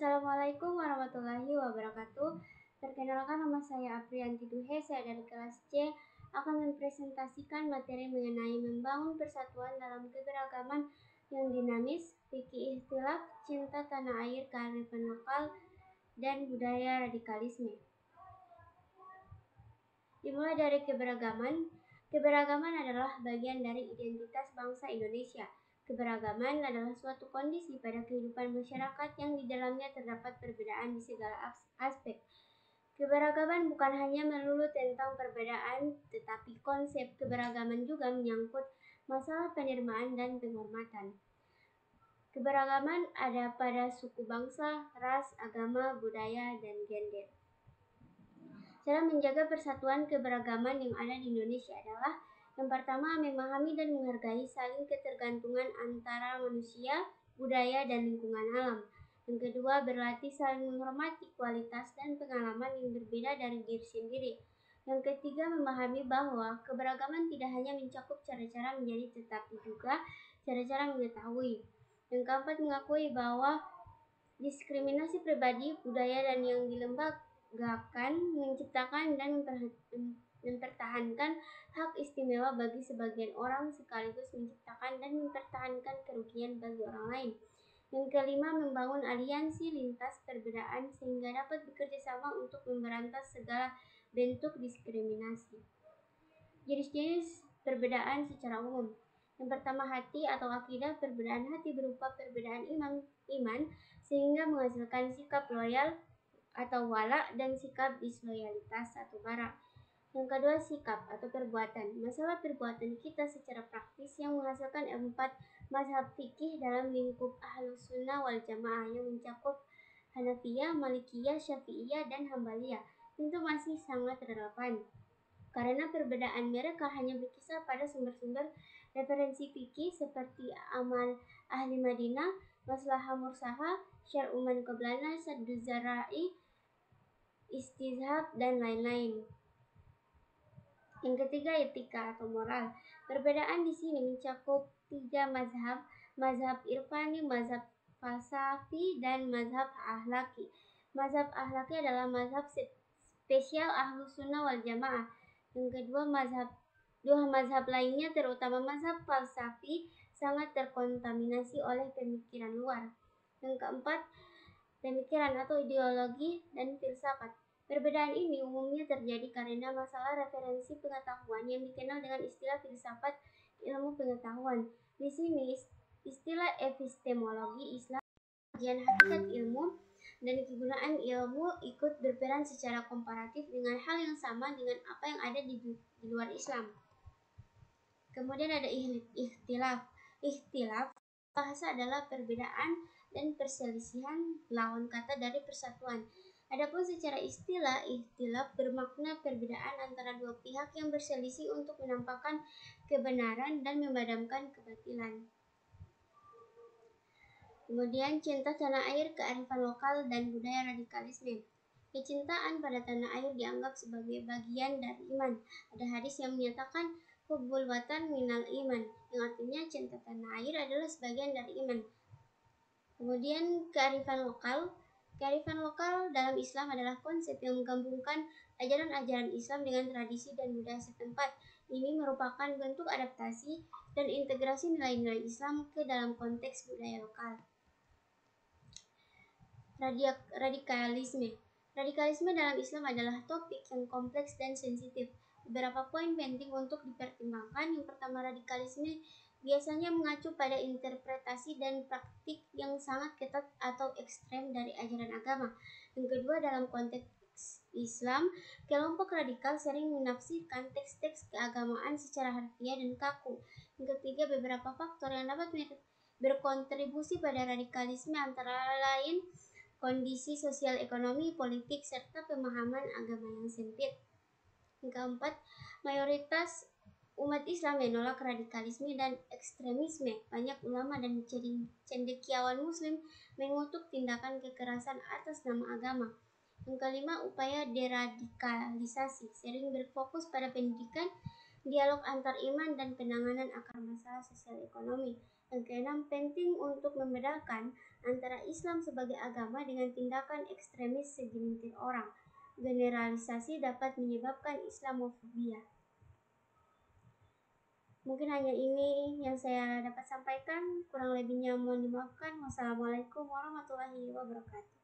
Assalamualaikum warahmatullahi wabarakatuh. Perkenalkan, nama saya Aprianti Duhe, saya dari kelas C akan mempresentasikan materi mengenai membangun persatuan dalam keberagaman yang dinamis, fikih ikhtilaf, cinta tanah air, kearifan lokal, dan budaya radikalisme. Dimulai dari keberagaman. Keberagaman adalah bagian dari identitas bangsa Indonesia. Keberagaman adalah suatu kondisi pada kehidupan masyarakat yang di dalamnya terdapat perbedaan di segala aspek. Keberagaman bukan hanya melulu tentang perbedaan, tetapi konsep keberagaman juga menyangkut masalah penerimaan dan penghormatan. Keberagaman ada pada suku bangsa, ras, agama, budaya, dan gender. Cara menjaga persatuan keberagaman yang ada di Indonesia adalah: yang pertama, memahami dan menghargai saling ketergantungan antara manusia, budaya, dan lingkungan alam. Yang kedua, berlatih saling menghormati kualitas dan pengalaman yang berbeda dari diri sendiri. Yang ketiga, memahami bahwa keberagaman tidak hanya mencakup cara-cara menjadi, tetapi juga cara-cara mengetahui. Yang keempat, mengakui bahwa diskriminasi pribadi, budaya, dan yang dilembagakan menciptakan dan mempertahankan hak istimewa bagi sebagian orang, sekaligus menciptakan dan mempertahankan kerugian bagi orang lain. Yang kelima, membangun aliansi lintas perbedaan sehingga dapat bekerja sama untuk memberantas segala bentuk diskriminasi. Jenis-jenis perbedaan secara umum. Yang pertama, hati atau akidah. Perbedaan hati berupa perbedaan iman sehingga menghasilkan sikap loyal atau wala dan sikap disloyalitas atau bara. Yang kedua, sikap atau perbuatan. Masalah perbuatan kita secara praktis yang menghasilkan 4 mazhab fikih dalam lingkup Ahlus Sunnah wal Jamaah yang mencakup Hanafiyah, Malikiyah, Syafi'iyah, dan Hambaliyah. Tentu masih sangat relevan karena perbedaan mereka hanya berkisar pada sumber-sumber referensi fikih seperti Amal Ahli Madinah, Maslahah Mursalah, Syar'u Man Qablana, Saddu Zara'i, Istizhab, dan lain-lain. Yang ketiga, etika atau moral. Perbedaan di sini mencakup 3 mazhab: mazhab irfani, mazhab falsafi, dan mazhab ahlaki. Mazhab ahlaki adalah mazhab spesial Ahlus Sunnah wal Jamaah. Yang kedua, dua mazhab lainnya, terutama mazhab falsafi, sangat terkontaminasi oleh pemikiran luar. Yang keempat, pemikiran atau ideologi dan filsafat. Perbedaan ini umumnya terjadi karena masalah referensi pengetahuan yang dikenal dengan istilah filsafat ilmu pengetahuan. Di sini istilah epistemologi Islam, kajian hakikat ilmu, dan kegunaan ilmu ikut berperan secara komparatif dengan hal yang sama dengan apa yang ada di luar Islam. Kemudian ada ikhtilaf. Ikhtilaf bahasa adalah perbedaan dan perselisihan lawan kata dari persatuan. Adapun secara istilah, ikhtilaf bermakna perbedaan antara dua pihak yang berselisih untuk menampakkan kebenaran dan memadamkan kebatilan. Kemudian cinta tanah air, kearifan lokal, dan budaya radikalisme. Kecintaan pada tanah air dianggap sebagai bagian dari iman. Ada hadis yang menyatakan hubbul watan minal iman, yang artinya cinta tanah air adalah sebagian dari iman. Kemudian kearifan lokal. Kearifan lokal dalam Islam adalah konsep yang menggabungkan ajaran-ajaran Islam dengan tradisi dan budaya setempat. Ini merupakan bentuk adaptasi dan integrasi nilai-nilai Islam ke dalam konteks budaya lokal. Radikalisme. Radikalisme dalam Islam adalah topik yang kompleks dan sensitif. Beberapa poin penting untuk dipertimbangkan. Yang pertama, radikalisme biasanya mengacu pada interpretasi dan praktik yang sangat ketat atau ekstrem dari ajaran agama. Yang kedua, dalam konteks Islam, kelompok radikal sering menafsirkan teks-teks keagamaan secara harfiah dan kaku. Yang ketiga, beberapa faktor yang dapat berkontribusi pada radikalisme antara lain kondisi sosial, ekonomi, politik, serta pemahaman agama yang sempit. Yang keempat, mayoritas umat Islam menolak radikalisme dan ekstremisme. Banyak ulama dan cendekiawan muslim mengutuk tindakan kekerasan atas nama agama. Yang kelima, upaya deradikalisasi sering berfokus pada pendidikan, dialog antar iman, dan penanganan akar masalah sosial ekonomi. Yang keenam, penting untuk membedakan antara Islam sebagai agama dengan tindakan ekstremis segelintir orang. Generalisasi dapat menyebabkan Islamofobia. Mungkin hanya ini yang saya dapat sampaikan, kurang lebihnya mohon dimaafkan. Wassalamualaikum warahmatullahi wabarakatuh.